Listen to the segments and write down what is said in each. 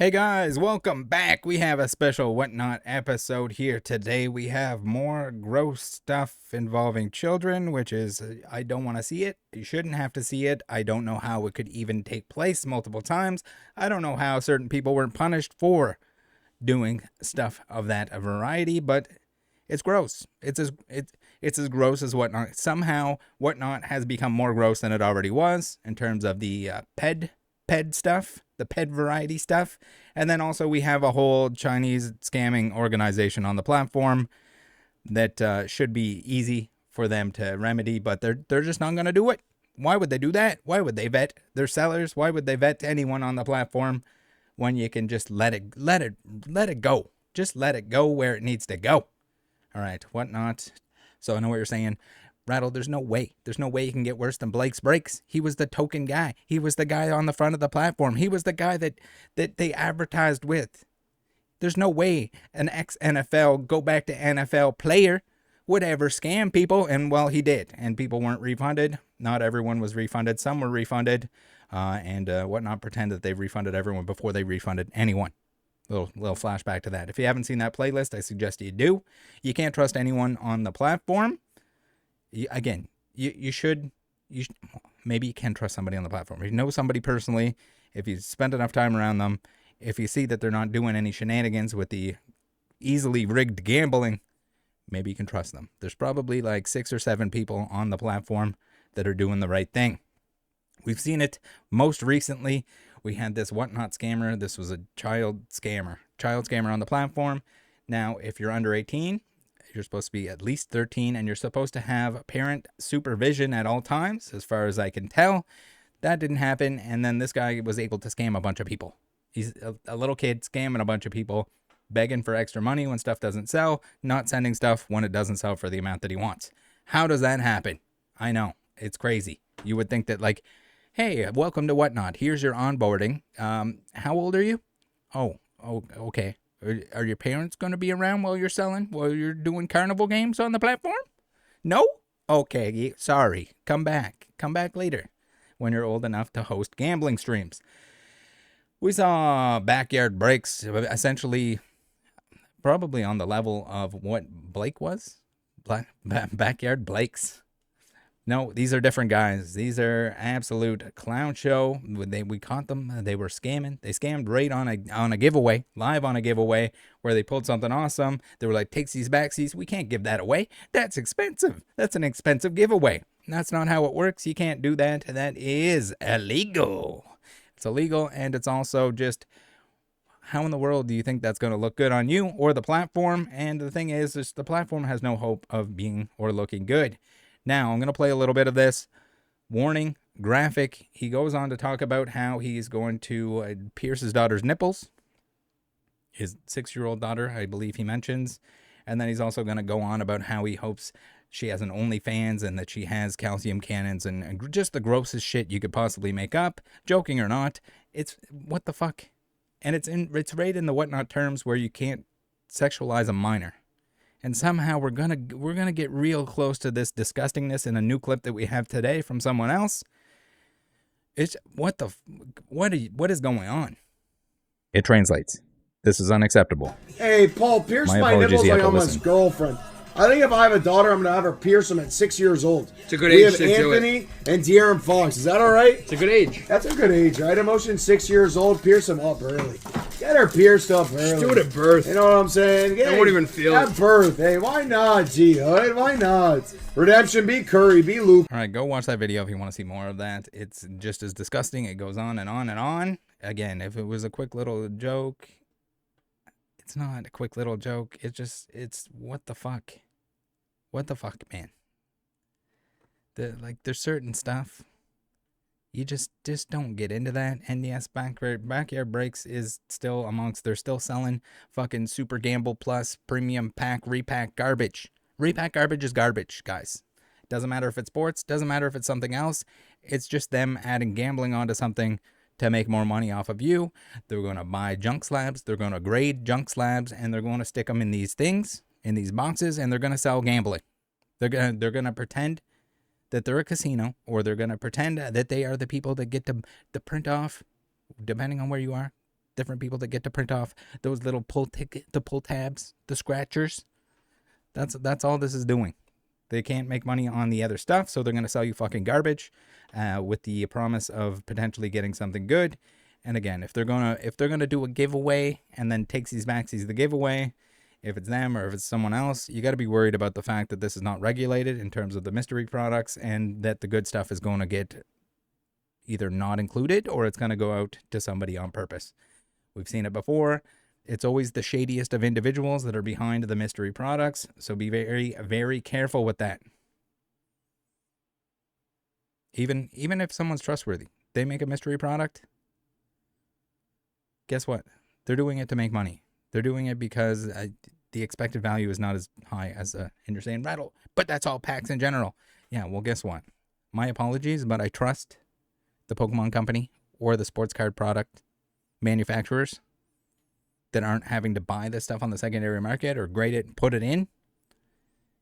Hey guys, welcome back. We have a special Whatnot episode here today. We have more gross stuff involving children, which is, I don't want to see it. You shouldn't have to see it. I don't know how it could even take place multiple times. I don't know how certain people weren't punished for doing stuff of that variety, but it's gross. It's as gross as Whatnot. Somehow, Whatnot has become more gross than it already was in terms of the ped stuff, the ped variety stuff. And then also we have a whole Chinese scamming organization on the platform that should be easy for them to remedy, but they're just not going to do it. Why would they do that? Why would they vet their sellers? Why would they vet anyone on the platform when you can just let it go? Just let it go where it needs to go. All right, Whatnot. So I know what you're saying. Rattle, there's no way you can get worse than Blake's Breaks. He was the token guy. He was the guy on the front of the platform. He was the guy that they advertised with. There's no way an ex-NFL, go back to NFL player would ever scam people, and well, he did, and people weren't refunded. Not everyone was refunded. Some were refunded, and Whatnot pretend that they've refunded everyone before they refunded anyone. Little flashback to that. If you haven't seen that playlist, I suggest you do. You can't trust anyone on the platform. Again, you should, maybe you can trust somebody on the platform. If you know somebody personally, if you spend enough time around them, if you see that they're not doing any shenanigans with the easily rigged gambling, maybe you can trust them. There's probably like 6 or 7 people on the platform that are doing the right thing. We've seen it most recently. We had this Whatnot scammer. This was a child scammer on the platform. Now, if you're under 18, you're supposed to be at least 13, and you're supposed to have parent supervision at all times, as far as I can tell. That didn't happen, and then this guy was able to scam a bunch of people. He's a little kid scamming a bunch of people, begging for extra money when stuff doesn't sell, not sending stuff when it doesn't sell for the amount that he wants. How does that happen? I know, it's crazy. You would think that, like, hey, welcome to Whatnot. Here's your onboarding. How old are you? Oh, okay. Are your parents going to be around while you're selling, while you're doing carnival games on the platform? No? Okay, sorry. Come back. Come back later when you're old enough to host gambling streams. We saw backyard breaks, essentially probably on the level of what Blake was. Backyard Blakes. No, these are different guys. These are absolute clown show. We caught them. They were scamming. They scammed right on a giveaway, live on a giveaway, where they pulled something awesome. They were like, takesies, backsies. We can't give that away. That's expensive. That's an expensive giveaway. That's not how it works. You can't do that. That is illegal. It's illegal, and it's also just, how in the world do you think that's going to look good on you or the platform? And the thing is the platform has no hope of being or looking good. Now, I'm going to play a little bit of this. Warning, graphic. He goes on to talk about how he's going to pierce his daughter's nipples. His 6-year-old daughter, I believe he mentions. And then he's also going to go on about how he hopes she has an OnlyFans and that she has calcium cannons and just the grossest shit you could possibly make up. Joking or not, it's what the fuck? And it's right in the Whatnot terms where you can't sexualize a minor. And somehow we're gonna get real close to this disgustingness in a new clip that we have today from someone else. It's what is going on? It translates. This is unacceptable. Hey, Paul, pierce my nipples like I'm his girlfriend. I think if I have a daughter, I'm gonna have her pierce them at 6 years old. It's a good age to do it. We have Anthony and De'Aaron Fox. Is that all right? It's a good age. That's a good age, right? Emotion 6 years old. Pierce them up early. Get her pierced up early. Just do it at birth. You know what I'm saying? I won't even feel it. At birth. Hey, why not, G? Right? Why not? Redemption, be Curry, be Luke. All right, go watch that video if you want to see more of that. It's just as disgusting. It goes on and on and on. Again, if it was a quick little joke, it's not a quick little joke. It's what the fuck? What the fuck, man? There's certain stuff you just don't get into that. And yes, backyard breaks is still amongst. They're still selling fucking Super Gamble Plus premium pack repack garbage. Repack garbage is garbage, guys. Doesn't matter if it's sports. Doesn't matter if it's something else. It's just them adding gambling onto something to make more money off of you. They're going to buy junk slabs. They're going to grade junk slabs, and they're going to stick them in these things, in these boxes, and they're going to sell gambling. They're going to pretend that they're a casino, or they're going to pretend that they are the people that get to print off, depending on where you are, different people that get to print off those little pull tabs, the scratchers. That's all this is doing. They can't make money on the other stuff, so they're going to sell you fucking garbage with the promise of potentially getting something good. And again, if they're gonna do a giveaway and then takesies backsies the giveaway, if it's them or if it's someone else, you got to be worried about the fact that this is not regulated in terms of the mystery products, and that the good stuff is going to get either not included or it's going to go out to somebody on purpose. We've seen it before. It's always the shadiest of individuals that are behind the mystery products, so be very, very careful with that. Even if someone's trustworthy, they make a mystery product, guess what? They're doing it to make money. They're doing it because the expected value is not as high as Underage Rattle. But that's all packs in general. Yeah, well, guess what? My apologies, but I trust the Pokemon Company or the sports card product manufacturers that aren't having to buy this stuff on the secondary market or grade it and put it in.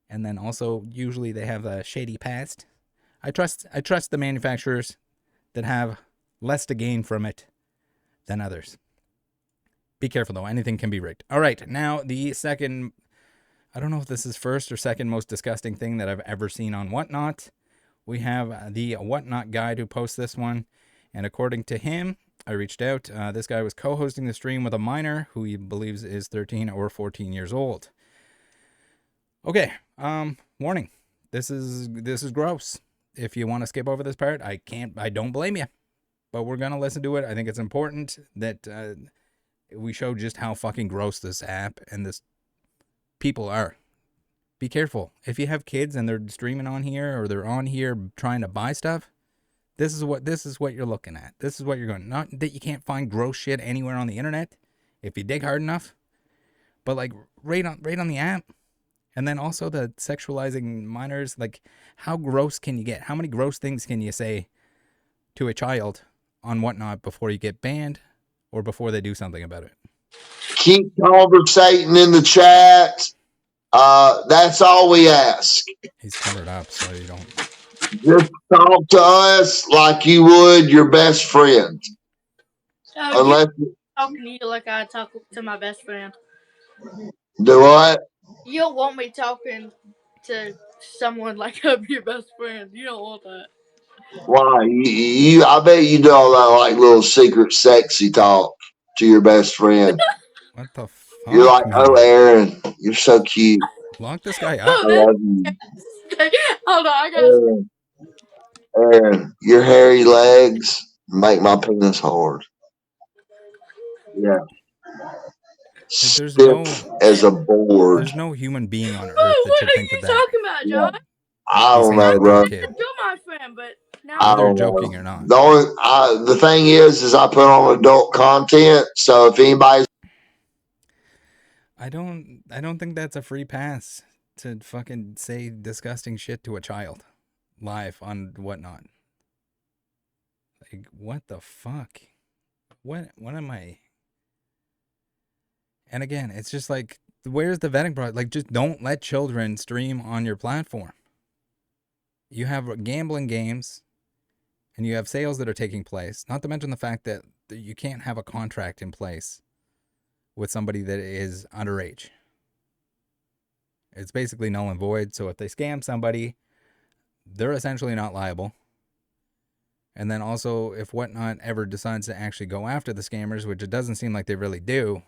And then also, usually they have a shady past. I trust the manufacturers that have less to gain from it than others. Be careful, though. Anything can be rigged. All right. Now, the second, I don't know if this is first or second most disgusting thing that I've ever seen on Whatnot. We have the Whatnot guide who posts this one. And according to him, I reached out. This guy was co-hosting the stream with a minor who he believes is 13 or 14 years old. Okay. Warning. This is gross. If you want to skip over this part, I don't blame you. But we're going to listen to it. I think it's important that we show just how fucking gross this app and this people are. Be careful. If you have kids and they're streaming on here or they're on here trying to buy stuff, this is what you're looking at. This is what you're going. Not that you can't find gross shit anywhere on the internet if you dig hard enough, but like right on the app. And then also the sexualizing minors, like how gross can you get? How many gross things can you say to a child on Whatnot before you get banned or before they do something about it? Keep conversating in the chat. That's all we ask. He's covered up, so you don't. Just talk to us like you would your best friend. Unless you're talking to you like I talk to my best friend. Do what? You don't want me talking to someone like I'm your best friend. You don't want that. Why? You I bet you do all that like little secret sexy talk to your best friend. What the fuck? You're like, man? oh, Aaron, you're so cute. Lock this guy up. I love you. Hold on, I got Aaron, your hairy legs make my penis hard. Yeah. There's Stiff as a board. There's no human being on earth that should think that. What are you talking about, John? Yeah. I don't know, bro. You're my friend, but now whether you're joking or not. The thing is I put on adult content, so if anybody's I don't think that's a free pass to fucking say disgusting shit to a child live on Whatnot. Like, what the fuck? What am I? And again, it's just like, where's the vetting process? Like, just don't let children stream on your platform. You have gambling games and you have sales that are taking place, not to mention the fact that you can't have a contract in place with somebody that is underage. It's basically null and void. So if they scam somebody, they're essentially not liable. And then also, if Whatnot ever decides to actually go after the scammers, which it doesn't seem like they really do,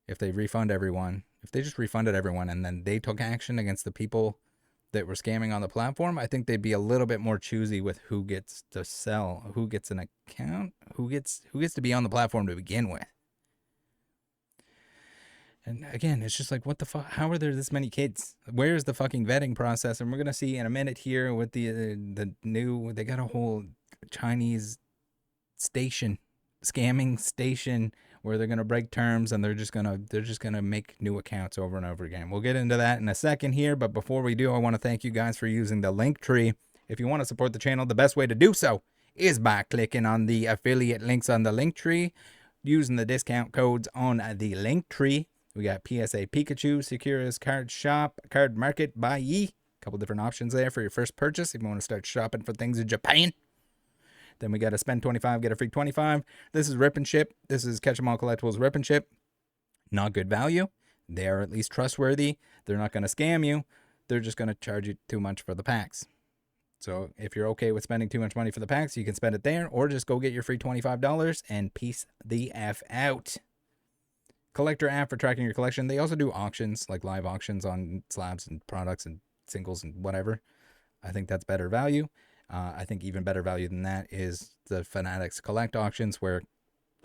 if they refund everyone, if they just refunded everyone and then they took action against the people that were scamming on the platform, I think they'd be a little bit more choosy with who gets to sell, who gets an account, who gets to be on the platform to begin with. And again, it's just like, what the fuck? How are there this many kids? Where's the fucking vetting process? And we're going to see in a minute here with the new, they got a whole Chinese station, scamming station, where they're going to break terms and they're just going to make new accounts over and over again. We'll get into that in a second here. But before we do, I want to thank you guys for using the link tree. If you want to support the channel, the best way to do so is by clicking on the affiliate links on the link tree, using the discount codes on the link tree. We got PSA Pikachu, Securus Card Shop, Card Market, Buyee. A couple different options there for your first purchase if you want to start shopping for things in Japan. Then we got to spend 25, get a free 25. This is Rip and Ship. This is Catch 'em All Collectibles Rip and Ship. Not good value. They are at least trustworthy. They're not going to scam you. They're just going to charge you too much for the packs. So if you're okay with spending too much money for the packs, you can spend it there, or just go get your free $25 and peace the F out. Collector app for tracking your collection. They also do auctions, like live auctions on slabs and products and singles and whatever. I think that's better value. I think even better value than that is the Fanatics Collect auctions, where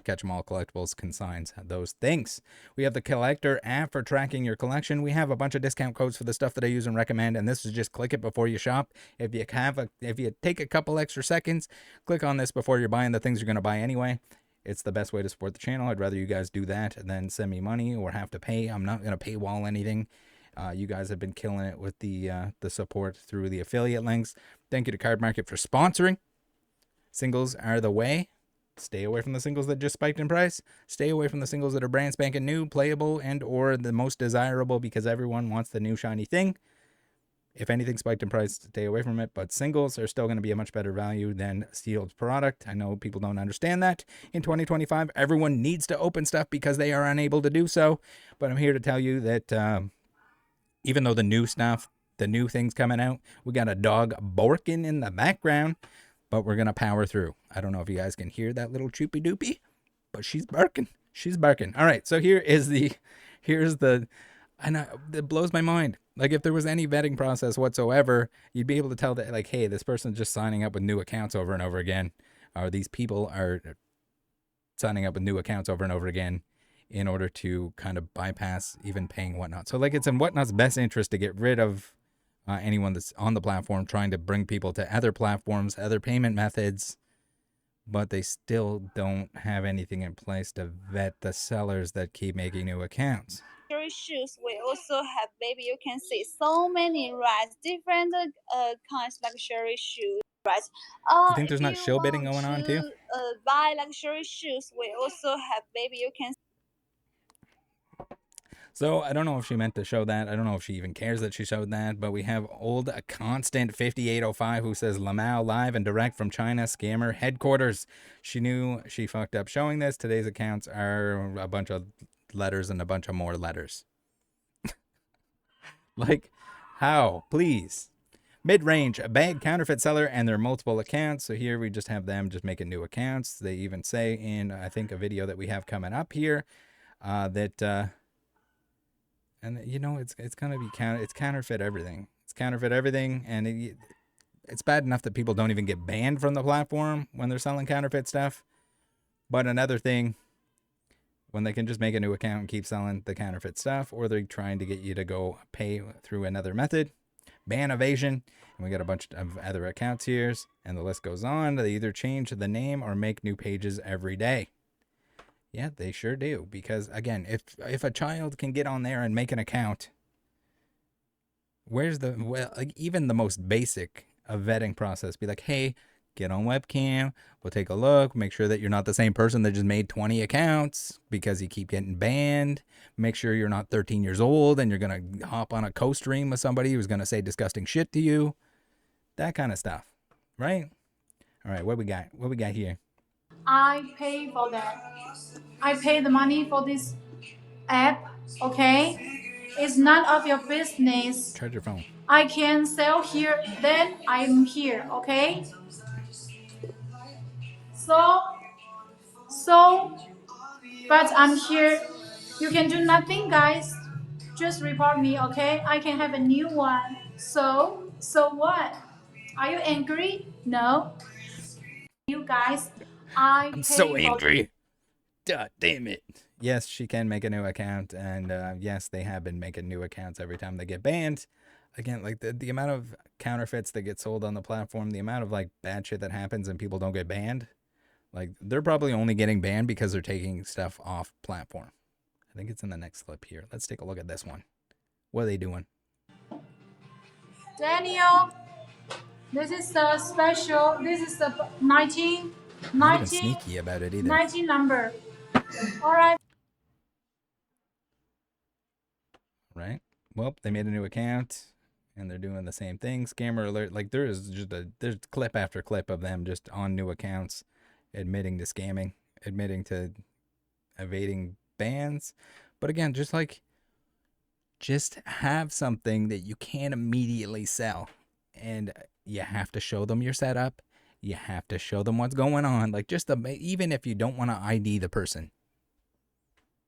Catch 'em All Collectibles consigns those things. We have the Collector app for tracking your collection. We have a bunch of discount codes for the stuff that I use and recommend, and this is just click it before you shop. If you take a couple extra seconds, click on this before you're buying the things you're going to buy anyway. It's the best way to support the channel. I'd rather you guys do that than send me money or have to pay. I'm not going to paywall anything. You guys have been killing it with the support through the affiliate links. Thank you to Card Market for sponsoring. Singles are the way. Stay away from the singles that just spiked in price. Stay away from the singles that are brand spanking new, playable, and or the most desirable, because everyone wants the new shiny thing. If anything spiked in price, stay away from it. But singles are still going to be a much better value than sealed product. I know people don't understand that. In 2025, everyone needs to open stuff because they are unable to do so. But I'm here to tell you that even though the new stuff, the new things coming out, we got a dog barking in the background, but we're going to power through. I don't know if you guys can hear that little choopy doopy, but she's barking. She's barking. All right, so here's the, and it blows my mind. Like, if there was any vetting process whatsoever, you'd be able to tell that, like, hey, this person's just signing up with new accounts over and over again, or these people are signing up with new accounts over and over again in order to kind of bypass even paying Whatnot. So, like, it's in Whatnot's best interest to get rid of anyone that's on the platform trying to bring people to other platforms, other payment methods, but they still don't have anything in place to vet the sellers that keep making new accounts. Shoes, we also have, maybe you can see so many rides, different kinds of luxury shoes. Right. You think there's not shill bidding going on too? Buy luxury shoes, we also have, maybe you can. So I don't know if she meant to show that. I don't know if she even cares that she showed that. But we have old constant 5805 who says Lamau live and direct from China scammer headquarters. She knew she fucked up showing this. Today's accounts are a bunch of letters and a bunch of more letters. Like, how? Please. Mid-range, a bag counterfeit seller and their multiple accounts. So here we just have them just making new accounts. They even say in, I think, a video that we have coming up here that... and you know, it's gonna be it's counterfeit everything. It's counterfeit everything, and it's bad enough that people don't even get banned from the platform when they're selling counterfeit stuff. But another thing, when they can just make a new account and keep selling the counterfeit stuff, or they're trying to get you to go pay through another method, ban evasion, and we got a bunch of other accounts here, and the list goes on. They either change the name or make new pages every day. Yeah, they sure do. Because, again, if a child can get on there and make an account, where's the... Well, like, even the most basic of vetting process. Be like, hey, get on webcam. We'll take a look. Make sure that you're not the same person that just made 20 accounts because you keep getting banned. Make sure you're not 13 years old and you're going to hop on a co-stream with somebody who's going to say disgusting shit to you. That kind of stuff. Right? All right, what we got? What we got here? I pay for that. I pay the money for this app, okay? It's none of your business. Charge your phone. I can sell here, then I'm here, okay? So, but I'm here. You can do nothing, guys. Just report me, okay? I can have a new one. So what? Are you angry? No. You guys, I'm so angry. God damn it. Yes, she can make a new account, and yes, they have been making new accounts every time they get banned. Again, like the amount of counterfeits that get sold on the platform, the amount of like bad shit that happens and people don't get banned, like they're probably only getting banned because they're taking stuff off platform. I think it's in the next clip here. Let's take a look at this one. What are they doing? Daniel, this is the special. This is the 19. Not even sneaky about it either. 19 number. All right. Right. Well, they made a new account. and they're doing the same thing. Scammer alert. Like there's clip after clip of them just on new accounts admitting to scamming, admitting to evading bans. But again, just have something that you can't immediately sell, and you have to show them your setup. You have to show them what's going on. Like even if you don't want to ID the person,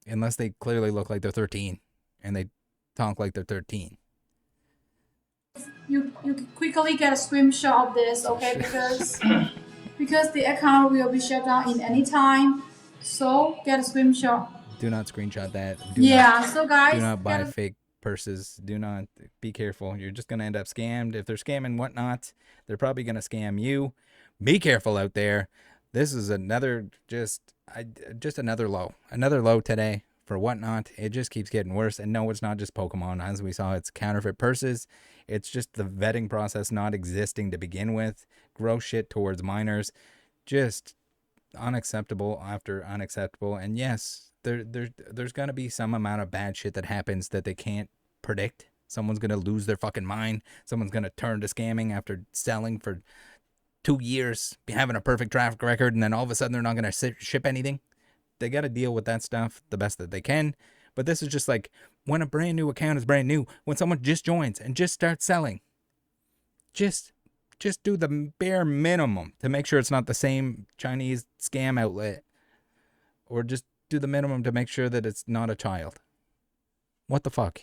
unless they clearly look like they're 13 and they talk like they're 13. You quickly get a screenshot of this, okay? Because the account will be shut down in any time. So get a screenshot. Do not screenshot that. So guys, do not buy fake purses. Do not, be careful. You're just gonna end up scammed. If they're scamming whatnot, they're probably gonna scam you. Be careful out there. This is another another low today for whatnot. It just keeps getting worse. And no, it's not just Pokemon. As we saw, it's counterfeit purses. It's just the vetting process not existing to begin with. Gross shit towards minors. Just unacceptable after unacceptable. And yes, there's going to be some amount of bad shit that happens that they can't predict. Someone's going to lose their fucking mind. Someone's going to turn to scamming after selling for 2 years, having a perfect traffic record, and then all of a sudden they're not going to ship anything. They got to deal with that stuff the best that they can. But this is just like when a brand new account is brand new, when someone just joins and just starts selling, just do the bare minimum to make sure it's not the same Chinese scam outlet, or just do the minimum to make sure that it's not a child. What the fuck?